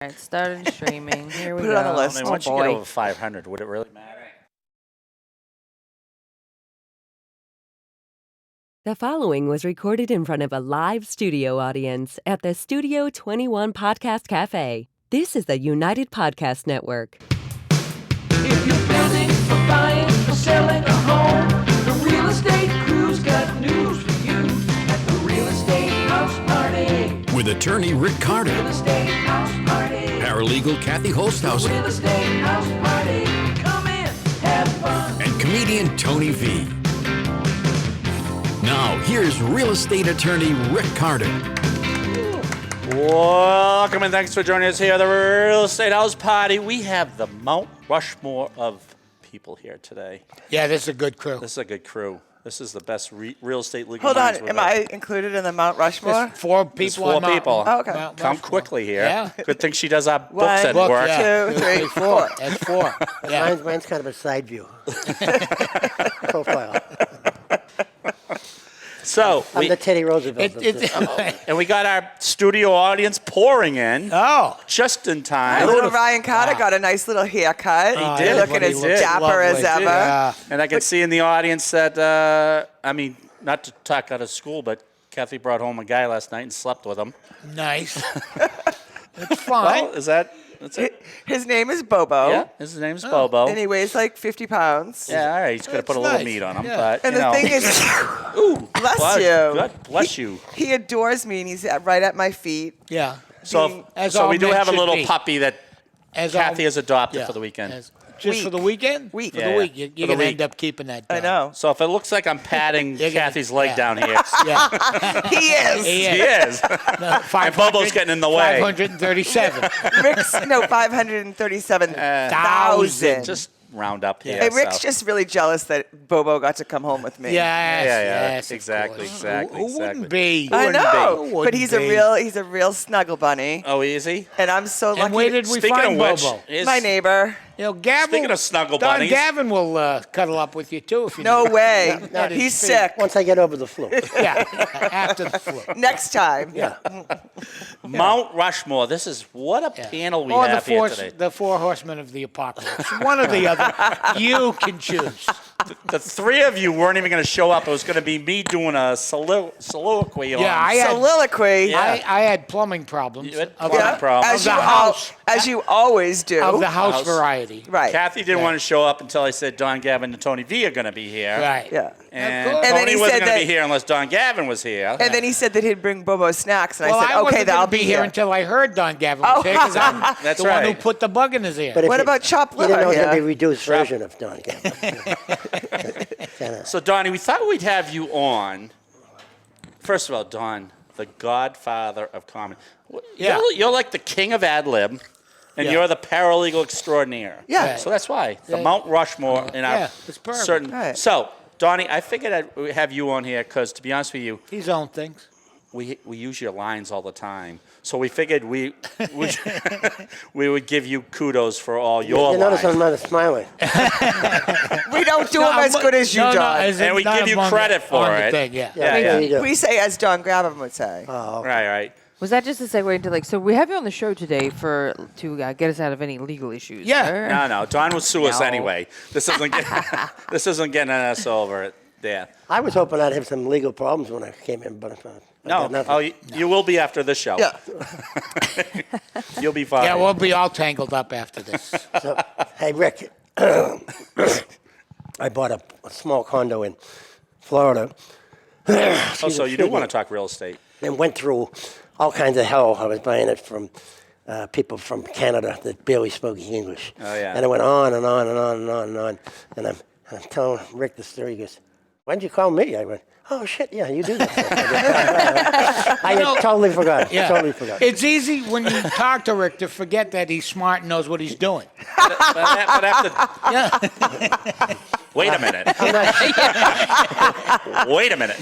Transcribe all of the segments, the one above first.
All right, started streaming. Here we Put go. it on the list. I mean, once you get over 500, would it really matter? The following was recorded in front of a live studio audience at the Studio 21 Podcast Café. This is the United Podcast Network. If you're building or buying or selling a home, the real estate crew's got news for you at the Real Estate House Party. With attorney Rick Carter, Real Estate House Party. paralegal Kathy Holtshouser, Real Estate House Party. Come in, have fun. and comedian Tony V. Now, here's real estate attorney Rick Carter. Welcome and thanks for joining us here at the Real Estate House Party. We have the Mount Rushmore of people here today. Yeah, this is a good crew. This is a good crew. This is the best real estate legal Hold on. minds we've Am ever- I included in the Mount Rushmore? There's four people. There's four on Mount- people. Oh, okay. Mount Come Rushmore. quickly here. Yeah. Good thing she does our books One, at Book, work. yeah. Two, three, Four. That's four. Yeah. Mine's kind of a side view. Profile. So, I'm the Teddy Roosevelt. of this. and we got our studio audience pouring in Oh. just in time. Little Ryan Carter got a nice little haircut. He did. Looking He as did. dapper as Lovely. ever. Yeah. And I can see in the audience that, not to talk out of school, but Kathy brought home a guy last night and slept with him. Nice. It's fine. Well, that's it? His name is Bobo. Yeah, his name's Bobo. And he weighs like 50 pounds. Yeah, all right, he's going to put a That's little nice. meat on him. Yeah. But, And you the know, thing is, ooh, bless you. God bless you. He adores me, and he's right at my feet. Yeah. So, As so all we do men have a should little be. puppy that As Kathy all- has adopted yeah. for the weekend. Just for the weekend? Week. For Yeah, the week. yeah. You're For the going to week. end up keeping that dog. I know. So if it looks like I'm patting You're gonna- Kathy's leg yeah. down here, Yeah. He is. He he is. is. No, And Bobo's getting in the way. 537. Rick's, no, 537,000. Just round up here. Hey, Rick's so. just really jealous that Bobo got to come home with me. Yes, Yeah, yes, of exactly, course. exactly, Who exactly. wouldn't be? I wouldn't know, Who but wouldn't he's be? a real snuggle bunny, Oh, easy? and I'm so lucky. And where did we Speaking find of which, Bobo? is- My neighbor. You know, Gavin. Speaking of snuggle Don bunnies. Gavin will cuddle up with you too if you No need. way. Not his He's feet. sick. Once I get over the flu. Yeah, after the flu. Next time. Yeah. Mount Rushmore. This is what a panel we Or have here today. the four horsemen of the apocalypse. One or the other. You can choose. The three of you weren't even going to show up. It was going to be me doing a soliloquy on. Yeah, I had- Soliloquy. Yeah. I had plumbing problems. You had of plumbing the- problems. As Of you, the house. as you always do. Of the house House. variety. Right. Kathy didn't want to show up until I said Don Gavin and Tony V are going to be here. Right. Yeah. And Of course. And then Tony he wasn't said going to that- be here unless Don Gavin was here. And then he said that he'd bring Bobo snacks, and Well, I said, okay, wasn't then I'll gonna be here until I heard Don Gavin was here because I'm That's the one who right. put the bug in his ear. But if What you- about chopped You didn't liver know it was going to be here? a reduced version of Don Gavin. Kinda- So, Donnie, we thought we'd have you on. First of all, Don, the godfather of comedy. Yeah. You're like the king of ad lib, and Yeah. you're the paralegal extraordinaire. Yeah. So that's why. The Yeah. Mount Rushmore in our Yeah, it's perfect. certain. Right. So, Donnie, I figured I'd have you on here because, to be honest with you, He's own things. we use your lines all the time. So we figured we would give you kudos for all your You notice lines. I'm not smiling. We don't do them as good as you, no, Don. as in And we not give you among credit the- for on the it. thing, yeah. Yeah, Thank yeah. you. We say as Don Gavin would say. Oh, Right. Was that just a segue into so we have you on the show today to get us out of any legal issues? Yeah. sir? No. Don will sue us No. anyway. This isn't getting us over it. Yeah. I was hoping I'd have some legal problems when I came in, but I No. got nothing. Oh, you will be after this show. Yeah. You'll be fine. Yeah, we'll be all tangled up after this. So, hey, Rick, I bought a small condo in Florida. So you do want to talk real estate. And went through all kinds of hell. I was buying it from people from Canada that barely spoke English. Oh, yeah. And it went on and on and on and on and on. And I'm telling Rick the story. He goes, "Why did you call me?" I went, "Oh, shit, yeah, you do that stuff." I totally forgot. Yeah. Totally forgot. It's easy when you talk to Rick to forget that he's smart and knows what he's doing. But after, Yeah. Wait a minute. Wait a minute.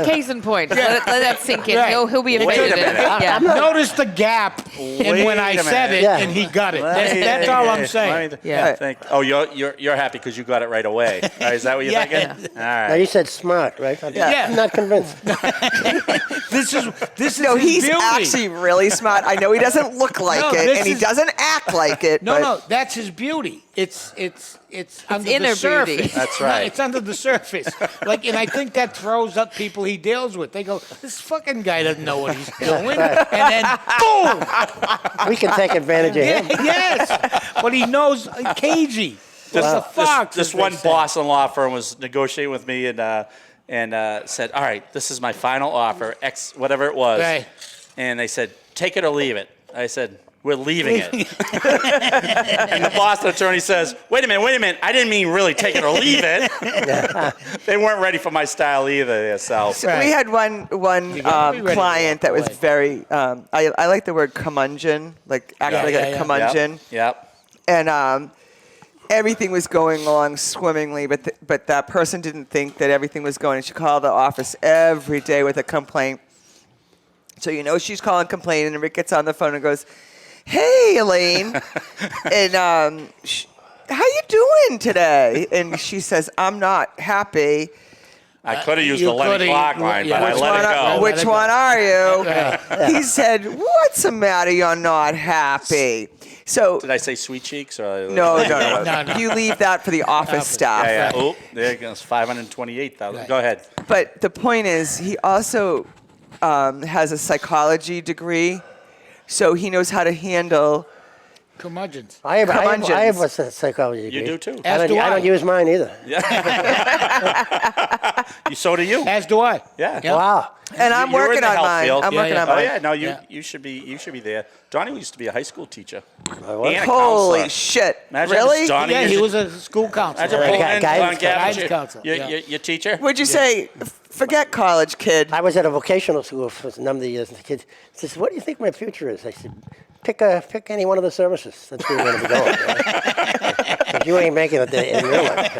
Case in point. Let that sink in. Right. He'll be Wait a offended. minute. Yeah. Notice the gap in when I Wait a said minute. it Yeah. and he got it. That's all I'm saying. Yeah. Oh, you're happy because you got it right away. Is that what you're Yeah. thinking? All Now right. you said smart, right? Yeah. I'm not convinced. This is No, his he's beauty. actually really smart. I know he doesn't look like No, it, this and he is- doesn't act like it. No, but no, that's his beauty. It's under inner the surface. beauty. That's No, right. it's under the surface. Like, and I think that throws up people he deals with. They go, "This fucking guy doesn't know what he's doing," and then boom. We can take advantage of him. Yes, but he knows cagey. Just a fox. This as they one say. boss in law firm was negotiating with me and said, "All right, this is my final offer, X whatever it was." Right. And they said, "Take it or leave it." I said, "We're leaving it." And the Boston attorney says, wait a minute. I didn't mean really take it or leave it." They weren't ready for my style either. So we had one gotta be ready to client that walk was away. very. I like the word curmudgeon, like actually like a yeah. curmudgeon. Yep. And everything was going along swimmingly, but that person didn't think that everything was going. She called the office every day with a complaint. So she's calling, complaining, and Rick gets on the phone and goes, "Hey, Elaine, and how you doing today?" And she says, "I'm not happy." I could have used you the Lenny coulda- Clark line, yeah. but I Which let it go. Which Let it one go. are you? He said, "What's the matter? You're not happy." So Did I say sweet cheeks? Or no. No. You leave that for the office staff. Yeah. Oh, there it goes. 528,000. Right. Go ahead. But the point is, he also has a psychology degree, so he knows how to handle. Curmudgeons. I have Curmudgeons. a psychology degree. You do too. As I do I. don't use mine either. So do you. As do I. Yeah. Wow. And I'm You're in working the on health mine. field. I'm Yeah, working yeah. on Oh mine. yeah, no, Yeah. you should be there. Donnie used to be a high school teacher. was? And a Holy counselor. shit! Imagine Really? this Donnie Yeah, is he a- was a school counselor. Imagine Right. pulling in Guidance Don Gavin, Guidance counselor, yeah. your teacher. Would you say, forget college, kid? I was at a vocational school for a number of years, and the kid says, "What do you think my future is?" I said, "Pick any one of the services. That's where you're going to be going. Right? 'Cause you ain't making it there in real life."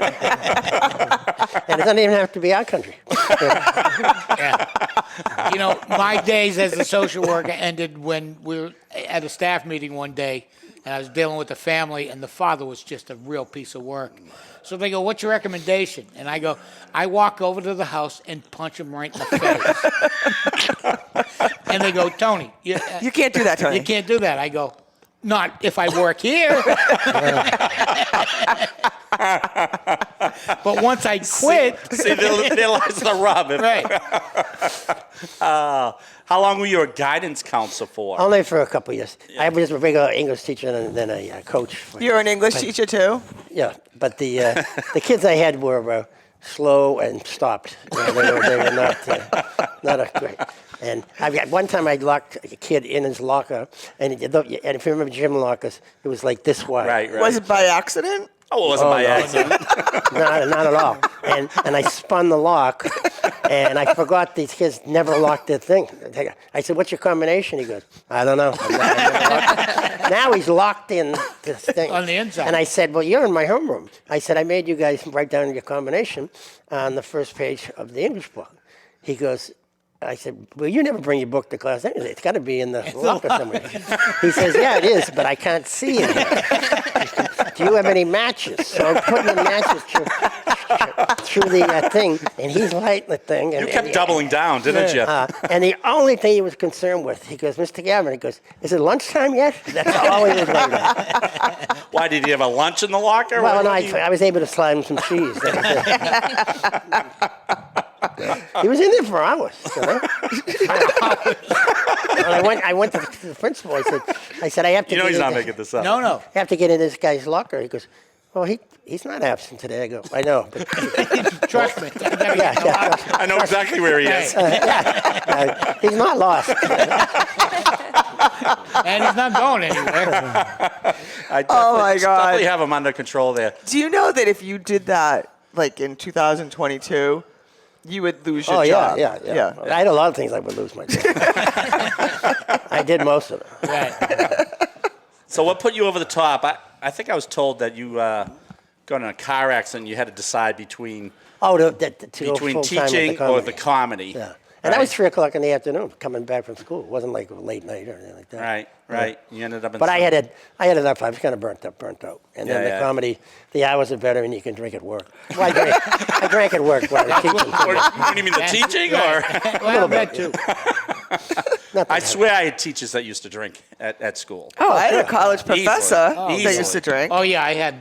And it doesn't even have to be our country. My days as a social worker ended when we were at a staff meeting one day, and I was dealing with the family, and the father was just a real piece of work. So they go, "What's your recommendation?" And I go, "I walk over to the house and punch him right in the face." And they go, "Tony, You can't do that, Tony. you can't do that." I go, "Not if I work here." But once I quit, See, there lies the rub. right? How long were you a guidance counselor for? Only for a couple of years. I was a regular English teacher and then a coach. You're an English teacher too. Yeah, but the kids I had were slow and stopped. They were not a great. And one time I locked a kid in his locker, and if you remember gym lockers, it was like this wide. Right. Was it by accident? Oh, it wasn't by accident. Not at all. And I spun the lock, and I forgot these kids never locked their thing. I said, "What's your combination?" He goes, "I don't know." Now he's locked in this thing. On the inside. And I said, "Well, you're in my homeroom." I said, "I made you guys write down your combination on the first page of the English book." He goes, I said, "Well, you never bring your book to class anyway. It's got to be in the locker somewhere." He says, "Yeah, it is, but I can't see it. Do you have any matches?" So I'm putting the matches through the thing, and he's lighting the thing. You kept doubling down, didn't you? And the only thing he was concerned with, he goes, "Mr. Gavin," he goes, "is it lunchtime yet?" That's all he was worried about. Why, did you have a lunch in the locker? Well, What no, did you- I was able to slide him some cheese. He was in there for hours. Well, I went to the principal. I said, "I have to." You know get he's in not there. making this up. No. I have to get in this guy's locker. He goes, "Well, he's not absent today." I go, "I know, but Trust me. yeah, I know exactly where he is. he's not lost." And he's not going anywhere. Oh my God. Definitely have him under control there. Do you know that if you did that, like in 2022, you would lose your Oh job? yeah. I had a lot of things I would lose my job. I did most of it. Right. So what put you over the top? I think I was told that you got in a car accident, you had to decide between Oh, to go between full-time with teaching or the comedy. Yeah. And that right? was 3 o'clock in the afternoon, coming back from school. It wasn't like a late night or anything like that. Right. You ended up in But I some- had enough. I was kind of burnt out. And then Yeah. the comedy, the hours are better, and you can drink at work. Well, I drank at work when I was teaching. What do you mean, the teaching or? Well, that too. I swear I had teachers that used to drink at school. Oh, I had a college Easily. professor that Easily. used to drink. Oh yeah, I had.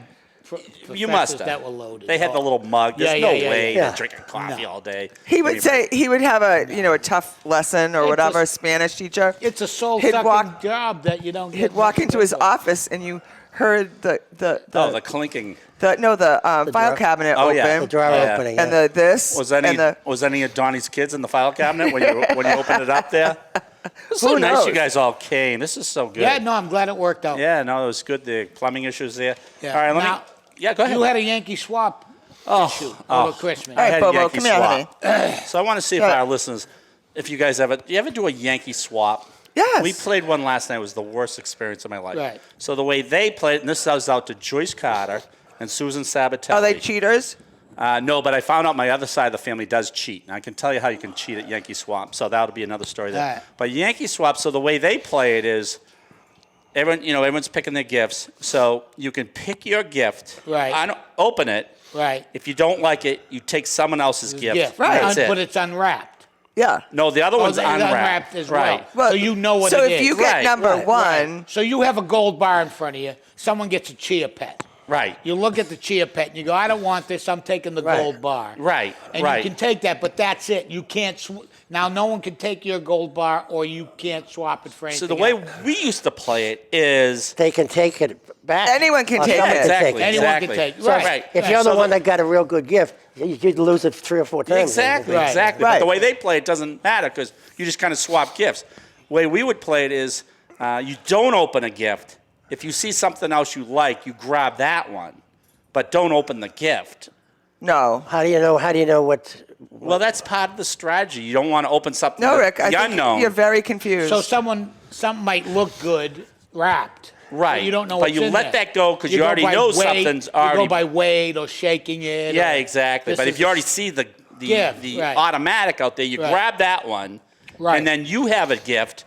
You must have. That were loaded. They had the little mug. There's Yeah, no yeah, way yeah. they're drinking coffee all day. He would say he would have a tough lesson or It's whatever, a- a Spanish teacher. It's a He'd soul-sucking walk- job that you don't get. He'd walk much into his of. office and you heard the the clinking. file drawer. cabinet Oh, open. yeah. The drawer Yeah. opening. And yeah. the this Was and any of Donnie's kids in the file cabinet when you opened it up there? It's so Who nice you knows? guys all came. This is so good. Yeah, no, I'm glad it worked out. Yeah, no, it was good. The plumbing issues there. Yeah. All right, let Now, me. Yeah, go ahead. You had a Yankee swap issue over Christmas. All right, had Bobo, Yankee come here, swap. honey. So I want to see if Yeah. our listeners, if you guys do you ever do a Yankee swap? Yes. We played one last night. It was the worst experience of my life. Right. So the way they played, and this goes out to Joyce Carter and Susan Sabatelli. Are they cheaters? No, but I found out my other side of the family does cheat. And I can tell you how you can cheat at Yankee Swap. So that'll be another story there. All right. But Yankee Swap, so the way they play it is everyone's picking their gifts. So you can pick your gift. Right. Open it. Right. If you don't like it, you take someone else's gift. Yeah, Right. That's it. But it's unwrapped. Yeah. No, the other one's it's unwrapped. as right. well. So you know what so it if is. you get Right, number right, one, So you have a gold bar in front of you. Someone gets a chia pet. Right. You look at the chia pet and you go, I don't want this. I'm taking the Right. gold bar. Right. And right. you can take that, but that's it. You can't. Now, no one can take your gold bar, or you can't swap it for anything. So the way else. we used to play it is They can take it back. Anyone can Or take someone it. can exactly, take it. Anyone can exactly. take it. So, Right. If you're So the one that got a real good gift, you'd lose it 3 or 4 times. Exactly, Right. exactly. Right. But the way they play it doesn't matter because you just kind of swap gifts. The way we would play it is you don't open a gift. If you see something else you like, you grab that one, but don't open the gift. No. How do you know what? Well, that's part of the strategy. You don't want to open something No, that- Rick, I the think unknown. you're very confused. So something might look good wrapped. Right. But you don't know But what's you in let there. that go 'cause you go already by know weight, something's You already- go by weight or shaking it. yeah, or exactly. this But is if you already see the gift, right. automatic out there, you Right. grab that one, Right. and then you have a gift,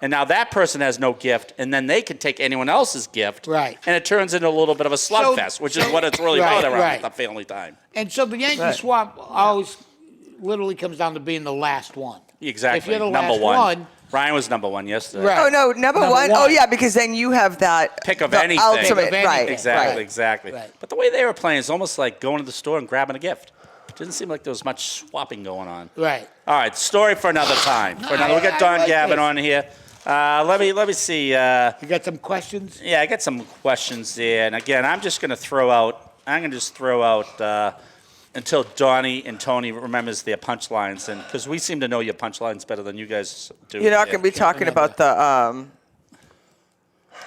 and now that person has no gift, and then they can take anyone else's gift, Right. and it turns into a little bit of a slugfest, which is what it's really Right, about around right. the family time. And so the Yankee Right. swap always literally comes down to being the last one. Exactly. If you're the number last one. one, Ryan was number one yesterday. Right. Oh no, number one. Oh yeah, because then you have that Pick of the anything. Ultimate, Pick of anything. right? Exactly, Right. exactly. Right. But the way they were playing is almost like going to the store and grabbing a gift. It didn't seem like there was much swapping going on. right. All right, story for another time. We got I Don like Gavin this. on here. Let me see. You got some questions? Yeah, I got some questions there, and again, I'm just going to throw out. Until Donnie and Tony remembers their punchlines, and because we seem to know your punchlines better than you guys do. You're not Yeah. going to be talking about the.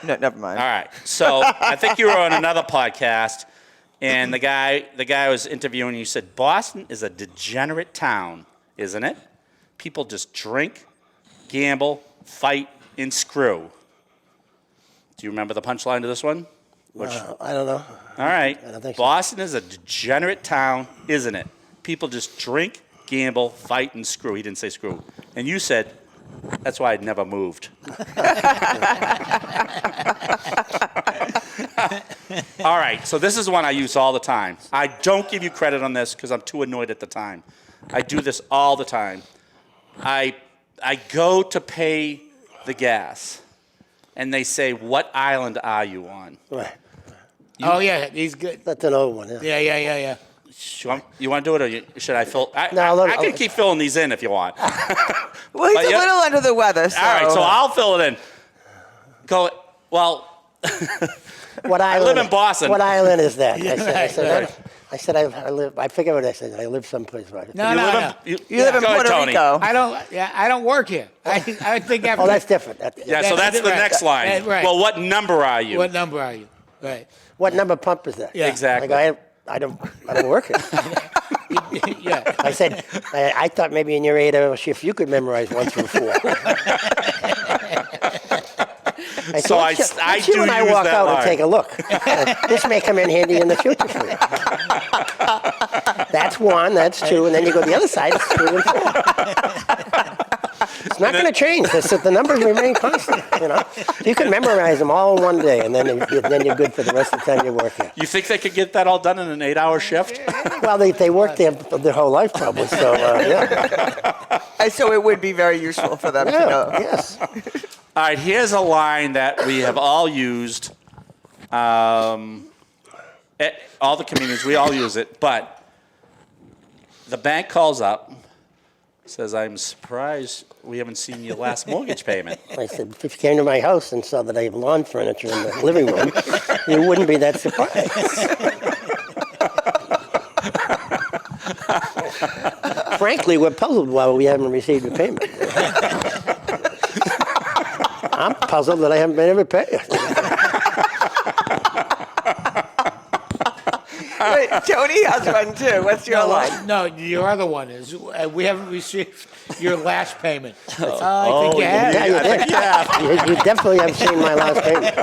No, never mind. All right. So I think you were on another podcast, and the guy was interviewing you. You said Boston is a degenerate town, isn't it? People just drink, gamble, fight, and screw. Do you remember the punchline to this one? I don't know. All right. I don't think so. Boston is a degenerate town, isn't it? People just drink, gamble, fight, and screw. He didn't say screw. And you said, that's why I'd never moved. All right, so this is one I use all the time. I don't give you credit on this because I'm too annoyed at the time. I do this all the time. I go to pay the gas, and they say, what island are you on? Right. Oh, yeah, he's good. That's an old one. Yeah. Yeah. You want to do it, or should I fill? No, look, I can keep filling these in if you want. Well, he's But a yeah. little under the weather. So. All right, so I'll fill it in. Go. Well, What island? live in Boston. What island is that? I said I live. I forget what I said. I live someplace right. No, you no, live no. You live in Go ahead, Puerto Tony. Rico. I don't work here. I think after. Oh, that's different. Yeah, so that's the right. next line. Right. Well, what number are you? What number are you? Right. What number pump is that? Yeah. Exactly. Like I don't work it. Yeah. I said I thought maybe in your 8-hour shift you could memorize 1 through 4. I said, So let's I you do and I use walk that out line. and take a look. This may come in handy in the future for you. That's one, that's two, and then you go to the other side, it's 3 and 4. It's not going to change. The numbers remain constant. You know, you can memorize them all in one day, and then you're good for the rest of the time you work here. You think they could get that all done in an 8-hour shift? Well, they work there their whole life probably. So yeah, And so it would be very useful for them to yeah, know. yes. All right, here's a line that we have all used. All the comedians, we all use it, but the bank calls up, says, I'm surprised we haven't seen your last mortgage payment. I said, if you came to my house and saw that I have lawn furniture in the living room, you wouldn't be that surprised. Frankly, we're puzzled why we haven't received a payment. I'm puzzled that I haven't been able to pay it. Wait, Tony has one too. What's your line? No, your other one is we haven't received your last payment. I think you have. Yeah, you did. You definitely have seen my last payment.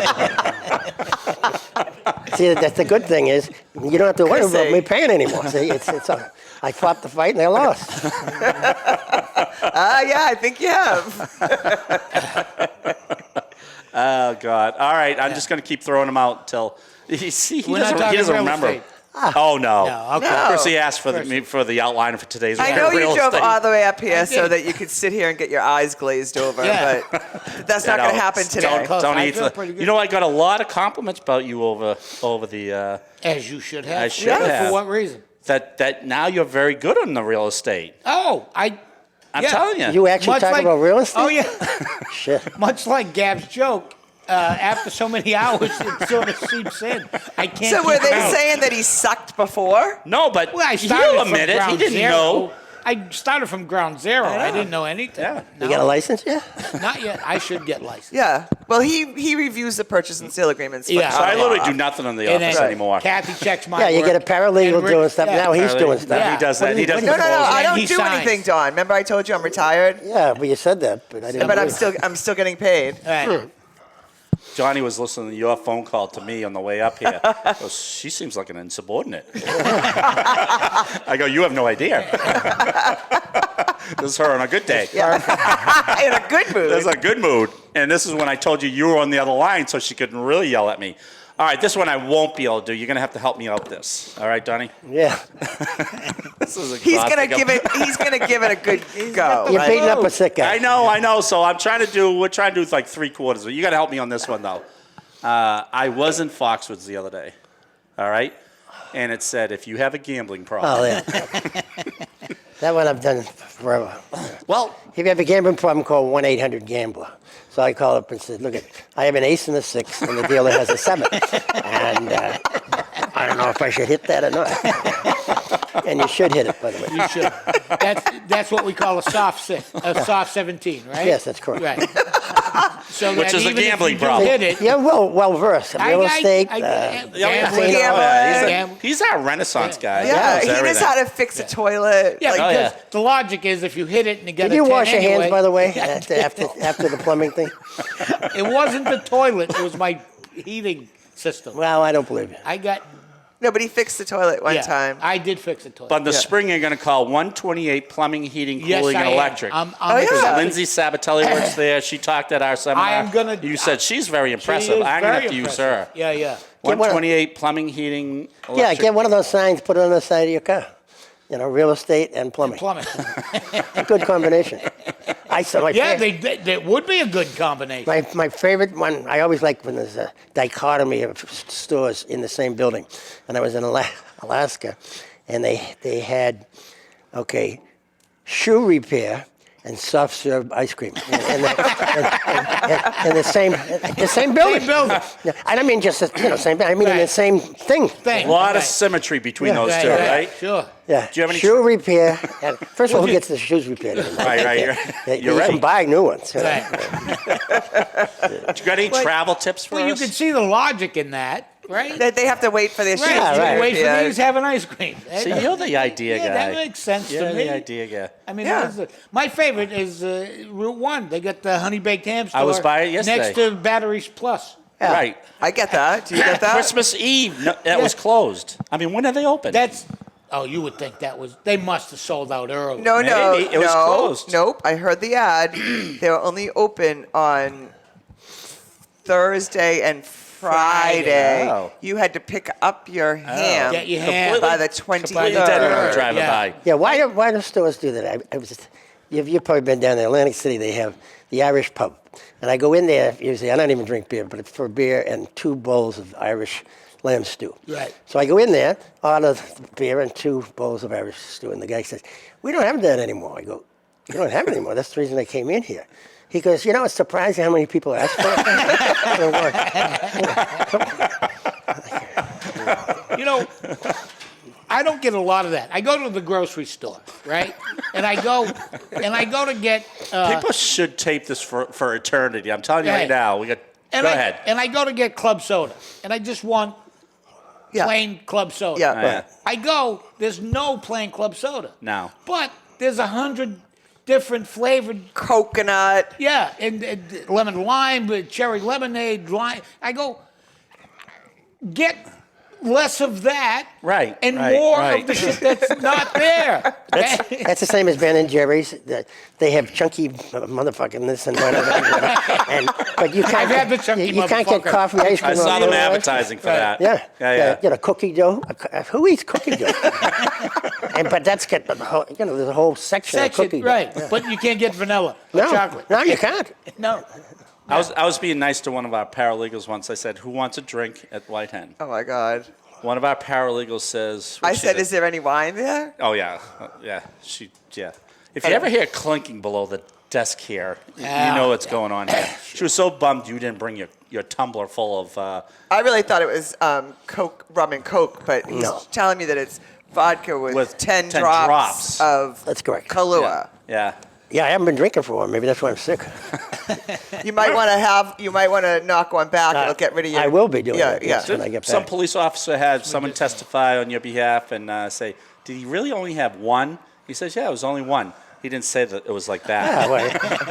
See, that's the good thing is you don't have to worry about me paying anymore. See, I fought the fight and I lost. Yeah, I think you have. Oh, God. All right, I'm just going to keep throwing them out until... You see, he We're not doesn't, talking he doesn't real remember. estate. Oh, no. No, okay. No. Chrissy asked for the outline for today's I know you real drove estate. all the way up here so did. that you could sit here and get your eyes glazed over, Yeah. but that's not going to happen today. Don't I eat feel the, pretty good. you know, I got a lot of compliments about you over the As you should have. I should have. For what reason? that now you're very good on the real estate. Oh, I'm Yeah. telling you. You actually Much talk like- about real estate? Oh, yeah. Shit. Much like Gab's joke, after so many hours, it sort of seeps in. I can't So were keep it they out. saying that he sucked before? No, but Well, I started he'll from admit it. He ground didn't zero. know. I started from ground zero. I didn't know anything. Yeah. You got a license yet? Not yet. I should get licensed. Yeah. Well, he reviews the purchase and sale agreements. but Yeah. So I literally do nothing in the And office then anymore. Kathy checks my Yeah, you work, get a paralegal and Rick- doing stuff. yeah. Now he's doing stuff. Yeah. He does that. He does No, the I And don't he do signs. anything, Don. Remember I told you I'm retired? Yeah, but you said that, but I didn't. But believe I'm still getting paid. All right. Johnny was listening to your phone call to me on the way up here. He goes, she seems like an insubordinate. I go, you have no idea. This is her on a good day. In a good mood. This is a good mood. And this is when I told you were on the other line so she couldn't really yell at me. All right, this one I won't be able to do. You're going to have to help me out this. All right, Donnie? Yeah. This is He's gonna exhausting. give it a good go. You're right? beating up a sick guy. I know. So we're trying to do like 3/4. But you got to help me on this one, though. I was in Foxwoods the other day. All right? And it said, if you have a gambling problem. Oh, yeah. That one I've done forever. Well, If you have a gambling problem, call 1-800-GAMBLER. So I called up and said, look, I have an ace and a 6, and the dealer has a 7. And I don't know if I should hit that or not. And you should hit it, by the way. You should. That's what we call a soft 17, right? Yes, that's correct. Right. So Which that is a even if gambling you do problem. hit it, Yeah, well versed. Real estate. gambling, he's our Renaissance guy. Yeah, knows he knows everything. how to fix a toilet. Yeah, like, because the logic is if you hit it and you get Did a you 10 wash your hands, anyway, by the way, after the plumbing thing? It wasn't the toilet, it was my heating system. Well, I don't believe you. I got no, but he fixed the toilet one time. I did fix the toilet. But in the spring, you're going to call 128 Plumbing, Heating, Yes, Cooling, I and am. Electric. I'm Oh, yeah. Because Lindsay Sabatelli works there. She talked at our seminar. I am gonna- You said she's very She impressive. is I'm going to very have to use impressive. her. Yeah, yeah. Get one of- 128 Plumbing, Heating, Electric. Yeah, get one of those signs, put it on the side of your car. You know, real estate and plumbing. Plumbing. A good combination. Yeah, that would be a good combination. My favorite one, I always like when there's a dichotomy of stores in the same building. And I was in Alaska, and they had, shoe repair and soft serve ice cream in the same building. Same building. Yeah, I don't mean just same. I mean in the same thing. A lot of symmetry between those two, right? Sure. Yeah. Do you have any shoe repair? And first of all, who gets the shoes repaired? Right. You're You right. can buy new ones. Right. You got any travel tips for Well, you us? can see the logic in that. right? They have to wait for their shoes. Right. to right. Wait for appear. these, have an ice cream. So you're the idea Yeah, guy. that makes sense You're to me. the idea guy. I mean, Yeah. what is it? My favorite is Route 1. They got the honey baked ham store I was by it yesterday. next to Batteries Plus. Right. I get that. Do you get that? Christmas Eve, no, that was closed. I mean, when are they open? That's you would think they must have sold out early. No, Maybe. It was closed. Nope. I heard the ad. They were only open on Thursday and Friday. Oh. You had to pick up your ham Get your ham. by the Completely dead when 23rd. I'm driving Yeah. by. Yeah, why do stores do that? I was just, you've probably been down there, Atlantic City. They have the Irish pub, and I go in there usually. I don't even drink beer, but it's for beer and 2 bowls of Irish lamb stew. Right. So I go in there, order beer and 2 bowls of Irish stew, and the guy says, "We don't have that anymore." I go, "You don't have it anymore? That's the reason I came in here." He goes, "You know, it's surprising how many people ask for it." You know, I don't get a lot of that. I go to the grocery store, right? And I go to get. People should tape this for eternity. I'm telling you Right. right now. Go ahead. And I go to get club soda, and I just want Yeah. plain club soda. Yeah. Yeah. I go. There's no plain club soda. No. But there's 100 different flavored. Coconut. Yeah, and lemon lime, but cherry lemonade, lime. I go. Get less of that, Right, and right, more right. of the shit that's not there. That's the same as Ben and Jerry's. They have chunky motherfucking this and that. But you can't. I've had the chunky you can't get motherfucker. coffee ice cream. I saw on them the other advertising for Right. that. Yeah. Yeah. You know, cookie dough. Who eats cookie dough? But that's got the whole, there's a whole section of cookie dough. Right, but you can't get vanilla or No, chocolate. no, you can't. No. I was being nice to one of our paralegals once. I said, "Who wants a drink at White Hen?" Oh my God. One of our paralegals says, I said, "Is there any wine there?" "Oh yeah, yeah." If you ever hear clinking below the desk here, you know what's going on here. She was so bummed you didn't bring your tumbler full of. I really thought it was Coke, rum and Coke, but he's No. telling me that it's vodka with, With 10 10 drops, drops. of That's correct. Kahlua. Yeah. Yeah, I haven't been drinking for a while. Maybe that's why I'm sick. You might want to knock one back. It'll get rid of your. I will be doing yeah, that, Yeah, yes. When I get Some back. police officer had someone testify on your behalf and say, "Did he really only have one?" He says, "Yeah, it was only one." He didn't say that it was like that. Yeah, well,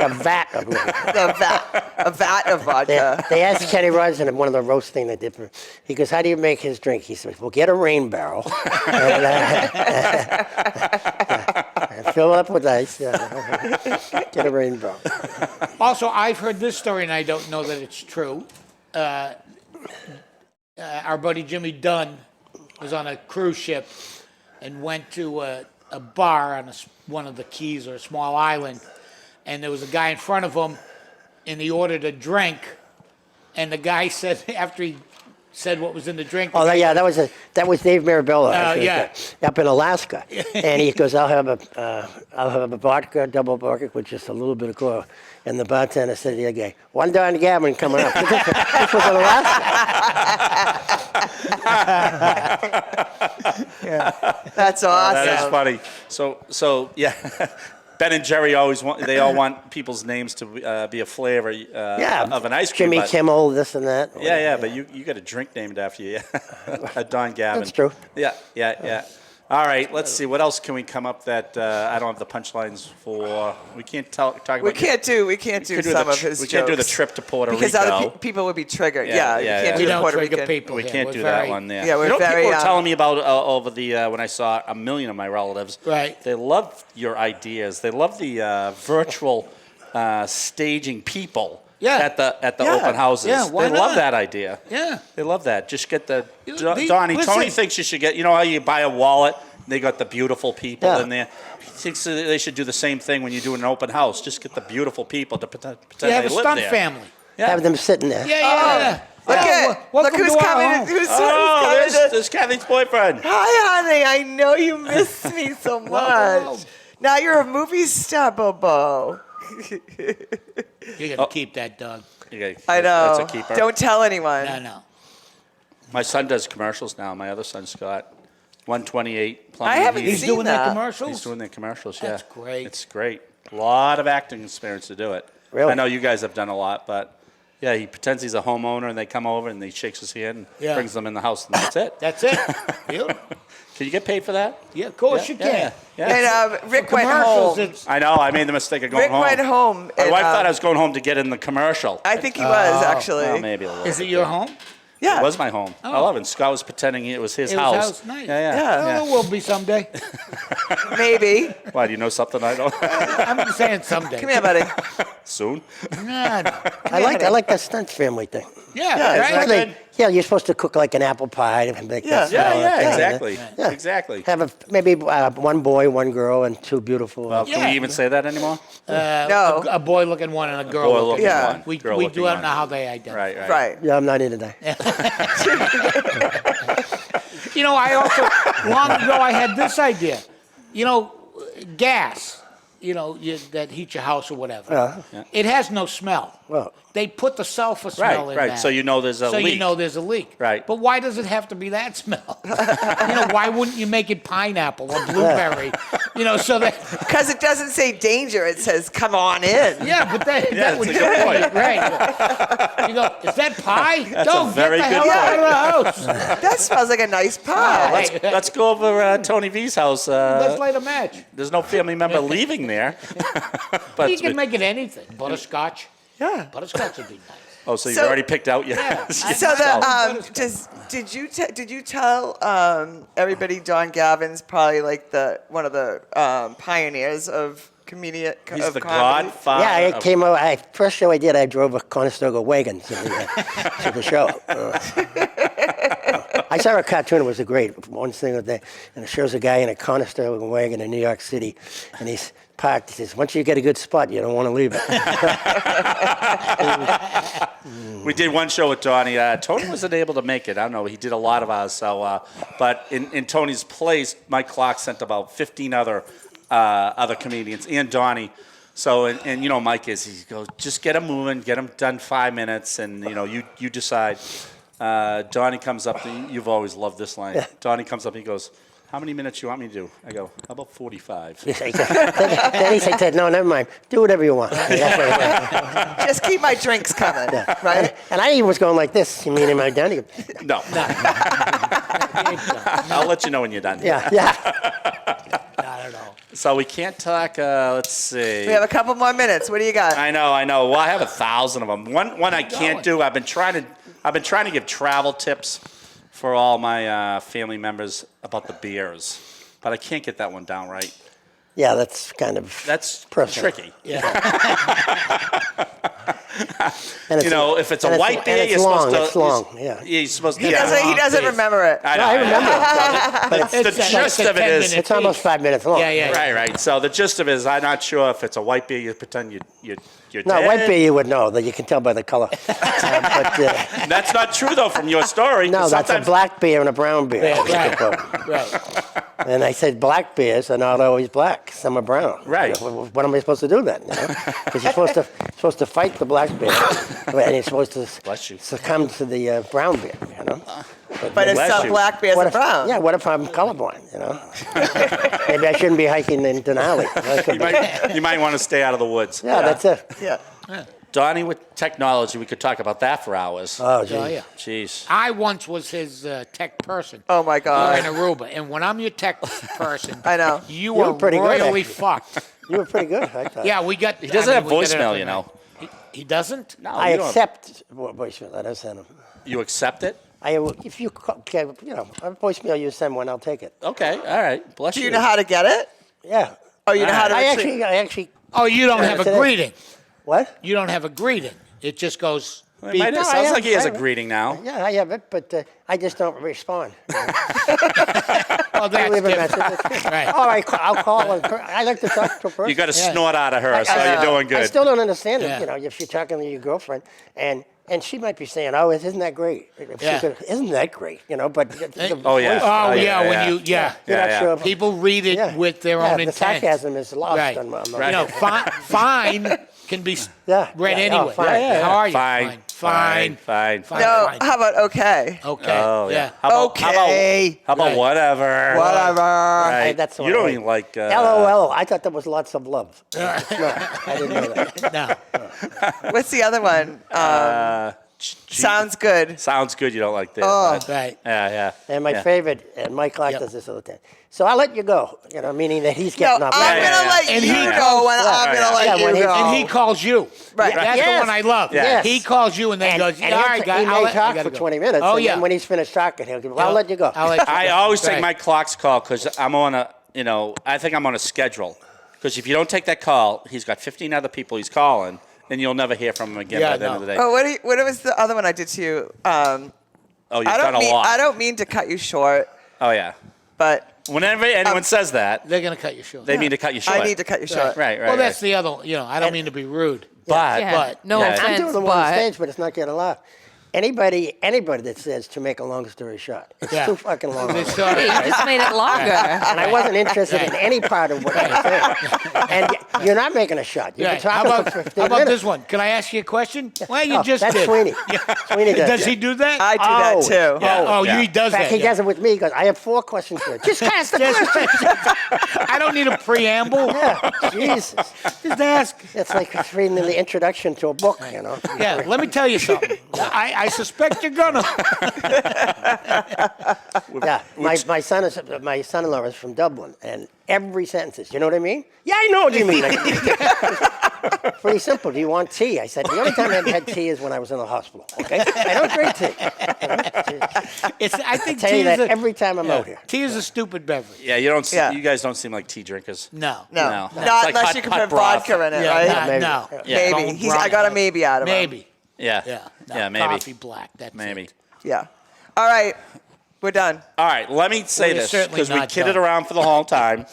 a vat of a vat of vodka. They asked Kenny Rogers in one of the roast things they did for him. He goes, "How do you make his drink?" He says, "Well, get a rain barrel and, and fill it up with ice. Get a rain barrel." Also, I've heard this story, and I don't know that it's true. Our buddy Jimmy Dunn was on a cruise ship and went to a bar on one of the keys or a small island, and there was a guy in front of him, and he ordered a drink, and the guy said, after he said what was in the drink, Oh, yeah, that was Dave Mirabella actually, yeah. up in Alaska, and he goes, I'll have a vodka, double vodka with just a little bit of cola. And the bartender said to the other guy, "One Don Gavin coming up." This was in Alaska. That's awesome. That is funny. So yeah, Ben and Jerry they all want people's names to be a flavor of an ice cream. Jimmy but- Kimmel, this and that. Yeah, but you got a drink named after you, Don Gavin. That's true. Yeah. All right, let's see. What else can we come up that I don't have the punchlines for? We can't talk about. We can't do some of his jokes. We can't do the trip to Puerto because Rico. other people would be triggered. Yeah, you yeah, can't yeah. do we the don't Puerto trigger Rican. people. We here. can't We're do very- that one there. Yeah, we're you know, very, people were telling me about over the when I saw a million of my relatives. Right. They love your ideas. They love the virtual staging people. Yeah. At the Yeah. open houses. Yeah, why they love not? that idea. Yeah. They love that. Just get the Listen. Tony thinks you should get. You know how you buy a wallet? They got the beautiful people Yeah. in there. He thinks that they should do the same thing when you do an open house. Just get the beautiful people to pretend You have they a live stunt there. family. Yeah. Have them sitting there. Yeah. Look Welcome who's to our coming. home. Who's Oh, coming? there's Kathy's boyfriend. Hi, honey. I know you miss me so much. Now you're a movie star, Bobo. You're gonna keep that, Doug. Okay, I know. That's a keeper. Don't tell anyone. No. My son does commercials now. My other son, Scott. 128 plumbing. I haven't He's seen doing that. the commercials. He's doing the commercials, yeah. That's great. It's great. A lot of acting experience to do it. Really? I know you guys have done a lot, but Yeah, he pretends he's a homeowner, and they come over and he shakes his hand and Yeah. brings them in the house, and that's it. That's it. Beautiful. Can you get paid for that? Yeah, of course you can. Yeah. And Rick went Commercials, home. it's I know. I made the mistake of going Rick home. went home. My and, wife thought I was going home to get in the commercial. I think he was, actually. Well, maybe a little. Is it bit, your yeah. home? Yeah. It was my home. I love it. Scott was pretending it was his It was house. house, nice. Yeah. Oh, it will be someday. Maybe. Why, do you know something I don't? I'm just saying someday. Come here, buddy. Soon? Nah, no. I like that stunt family thing. Yeah, right? Where they- you're supposed to cook like an apple pie and make that Yeah. salad Yeah, thing, and exactly. Yeah. Exactly. Have maybe one boy, one girl, and two beautiful. Well, can we even say that anymore? No. A boy-looking one and a girl Boy looking looking Yeah. one. We girl do looking not one. know how they identify. Right. Right. yeah, I'm not in today. You know, I also, long ago, I had this idea. You know, gas, that heats your house or whatever. It has no smell. Well, They put the sulfur smell in Right. that. So you know there's a So leak. you know there's a leak. Right. But why does it have to be that smell? Why wouldn't you make it pineapple or blueberry? So that. Because it doesn't say danger. It says, come on in. Yeah, but that that's would a good point. Right. You go, is that pie? Don't very get the good hell out of the house. That smells like a nice pie. Let's go over Tony V's house. Let's light a match. There's no family member leaving there. But You can make it anything. Butterscotch. Yeah. Butterscotch would be nice. oh, so you've So- already picked out your. Yeah. So did you tell everybody Don Gavin's probably like one of the pioneers of comedy? He's of the comedy? godfather. yeah, I of- came over. First show I did, I drove a Conestoga wagon to the show. I saw a cartoon. It was a great one single day, and it shows a guy in a Conestoga wagon in New York City, and he's parked. He says, "Once you get a good spot, you don't want to leave it." We did one show with Donnie. Tony wasn't able to make it. I don't know. He did a lot of ours. So, but in Tony's place, Mike Clark sent about 15 other comedians and Donnie. So, and Mike he goes, just get them moving, get them done 5 minutes, and you decide. Donnie comes up. You've always loved this line. Yeah. Donnie comes up. He goes, how many minutes you want me to do? I go, how about 45? Then he said, "No, never mind. Do whatever you want." That's what he said. Just keep my drinks coming, right? And I even was going like this. You mean, am I done? He goes, No. I'll let you know when you're done. yeah. Not at all. So we can't talk. Let's see. We have a couple more minutes. What do you got? I know. Well, I have 1,000 of them. One I can't do. I've been trying to give travel tips for all my family members about the beers, but I can't get that one down right. Yeah, that's kind of personal. tricky. Yeah. And If it's a white beer, it's you're long. supposed to. It's long. Yeah. You're supposed to. He doesn't remember it. I know. I remember. But the It's like gist the of it 10 is. minute It's almost 5 minutes long. Yeah. Right. So the gist of it is, I'm not sure if it's a white beer. You pretend you're No, dead. white beer you would know that you can tell by the color. That's not true though, from your story. No, 'cause that's a sometimes- black beer and a brown beer. Yeah, right. And I said black beers are not always black. Some are brown. Right. What am I supposed to do then? Because you're supposed to fight the black beer, and you're supposed to Bless you. succumb to the brown beer. But it's Bless some you. black beers What are if, brown. yeah, what if I'm colorblind? Maybe I shouldn't be hiking in Denali. That could be- You might want to stay out of the woods. yeah, that's it. Yeah. Donnie, with technology, we could talk about that for hours. Oh, geez. Oh, yeah. Jeez. I once was his tech person. Oh my Or God. in Aruba. And when I'm your tech person, I know. you were are pretty good, royally actually. fucked. You were pretty good, I thought. Yeah, we got. He doesn't have voicemail, you know. He doesn't? No, I you don't. accept voicemail that I send them. You accept it? If you a voicemail you send one, I'll take it. Okay. All right. Bless Do you. you know how to get it? Yeah. Oh, you know how to I retrieve- actually. Oh, you don't have a today. greeting. What? You don't have a greeting. It just goes. It beep. might- No, I sounds have- like he has I a have- greeting now. Yeah, I have it, but I just don't respond. Oh, I that's leave a different. message. That's it. Right. I'll call. I like to talk to a person. You got a Yeah. snort out of her, so you're doing good. I still don't understand Yeah. it. If you're talking to your girlfriend and she might be saying, "Oh, isn't that great?" If she Yeah. could, isn't that great? But the Oh, yeah. voice, Oh, Oh, yeah, yeah, when yeah. you, yeah. you're not yeah. sure. People read it Yeah. with their Yeah, own the intent. sarcasm is lost Right. on the Right. Fine can be Yeah, read yeah, oh, anyway. fine. Yeah, How are you? Fine. Fine. No, Fine. how about okay? Okay. Oh, yeah. How about, Okay. How about Right. whatever? Whatever. Right. That's the you one don't I- even like. LOL. I thought there was lots of love. It's not. I didn't know that. No. What's the other one? Sounds good. Sounds good. You don't like this. Oh. Right. Yeah. And my Yeah. favorite, and Mike Clark Yep. does this all the time. So I'll let you go, meaning that he's No, getting I'm up. gonna yeah. let And you he go when I'm Yeah. gonna let Yeah, when you he- go. And he calls you. Right. That's Yes. the one I love. Yes. He calls you and then And, goes, and all he'll- right, guys, he may talk for 20 minutes. Oh, and yeah. then when he's finished talking, he'll go, well, I'll let you go. I'll let you I go. always take Right. my clock's call because I'm on a, I think I'm on a schedule. Because if you don't take that call, he's got 15 other people he's calling, and you'll never hear from him again Yeah, by the end of the day. Oh, what was the other one I did to you? Oh, you've done a lot. I don't mean to cut you short, Oh, yeah. but Whenever anyone says that, They're going to cut you short. they mean to cut you short. I need to cut you short. Right. Well, that's the other one. I don't mean to be rude. But, Yeah. But- no Yeah. I'm offense, doing the one on but stage, but it's not getting a laugh. Anybody that says to make a long story short, it's Yeah. too fucking long. It's, hey, you just made it longer. And I wasn't interested in any part of what you were saying. And you're not making a shot. You've Right. been How talking about, for 15 how about minutes. this one? Can I ask you a question? Well, you just that's did. Sweeney. Sweeney Does he do that? I do that Oh, too. Yeah. Oh, Yeah. he does In fact, that. he does it with me. He goes, I have 4 questions for you. Just ask the question. I don't need a preamble. Yeah, Jesus. Just ask. It's like reading the introduction to a book, Yeah, let me tell you something. I suspect you're gonna. Yeah, my son-in-law is from Dublin, and every sentence is, you know what I mean? Yeah, I know what you mean. Pretty simple. Do you want tea? I said, the only time I had tea is when I was in the hospital, okay? I don't drink tea. I think tell tea you that is a, every time I'm out here. Tea is a stupid beverage. Yeah, you don't. Yeah. You guys don't seem like tea drinkers. No. No, No. It's not like unless hot- you can hot put broth. vodka in it, Yeah, right? Maybe. no. Yeah. Maybe. I got a maybe out of him. Maybe. Yeah. Yeah. No, Yeah. Maybe. Coffee black. That's Maybe. it. Yeah. All right, we're done. All right. Let me say We're this certainly because we not kidded done. around for the whole time.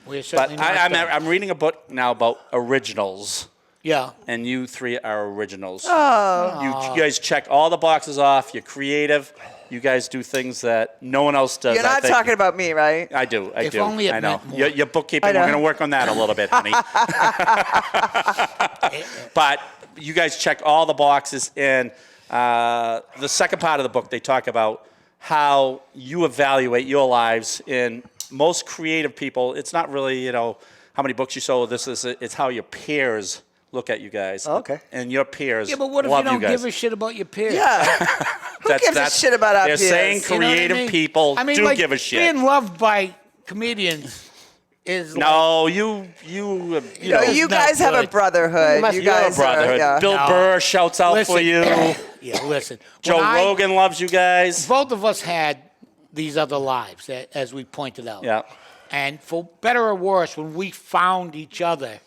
We're But certainly not done. I'm reading a book now about originals. Yeah. And you 3 are originals. Oh. You guys check all the boxes off. You're creative. You guys do things that no one else does. You're I not think. talking about me, right? I do. I If do. only it I know. meant more. Your bookkeeping, I know. we're going to work on that a little bit, honey. But you guys check all the boxes. And the second part of the book, they talk about how you evaluate your lives. In most creative people, it's not really, how many books you sold. It's how your peers look at you guys. Okay. And your peers Yeah, but what if you love don't guys. give a shit about your peers? Yeah. Who gives a shit about our They're peers? saying You know what I creative mean? people I mean, do like, give a shit. Being loved by comedians is No, you No, know, you not guys have a good. brotherhood. must You be a guys brotherhood. are, yeah. Bill No. Burr shouts out Listen. for you. Yeah, listen. Joe When Rogan loves you guys. Both of us had these other lives, as we pointed out. Yeah. And for better or worse, when we found each other,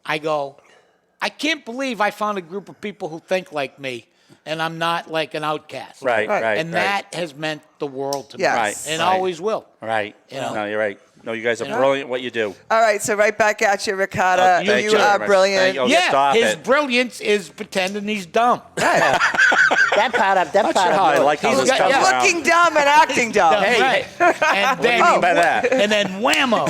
I go, I can't believe I found a group of people who think like me, and I'm not like an outcast. Right, right, And that has meant the world to me. Yes. Right, And right. always will. Right. You know? No, you're right. No, you guys are You know? brilliant at what you do. All right, so right back at you, Ricotta. Thank you you are very much. brilliant. Thank you. Oh, Yeah, stop his it. brilliance is pretending he's dumb. That part of Not sure how I like how He's this got- comes yeah. around. Looking dumb and acting dumb. Hey, Right. And what do then, you mean by that? and then whammo.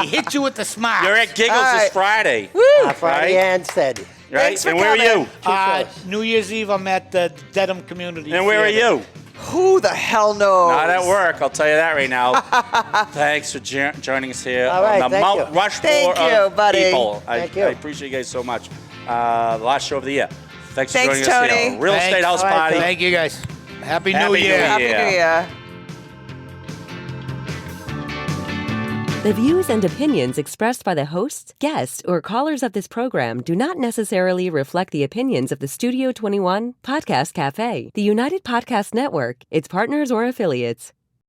He hit you with the smile. You're at Giggles All this right. Friday, Friday Right? and steady. right? Thanks for And where are coming. you? New Year's Eve, I'm at the Dedham Community And where are Theater. you? Who the hell knows? Not at work. I'll tell you that right now. Thanks for joining us here All right, on the thank Mount you. Rushmore Thank you, of buddy. people. Thank I you. appreciate you guys so much. The last show of the year. Thanks for Thanks, joining us Tony. here. Real Thanks. Estate House All right, Party. Thank you, guys. Happy New Happy New Year. Happy Yeah. New Year. The views and opinions expressed by the hosts, guests, or callers of this program do not necessarily reflect the opinions of the Studio 21 Podcast Café, the United Podcast Network, its partners, or affiliates.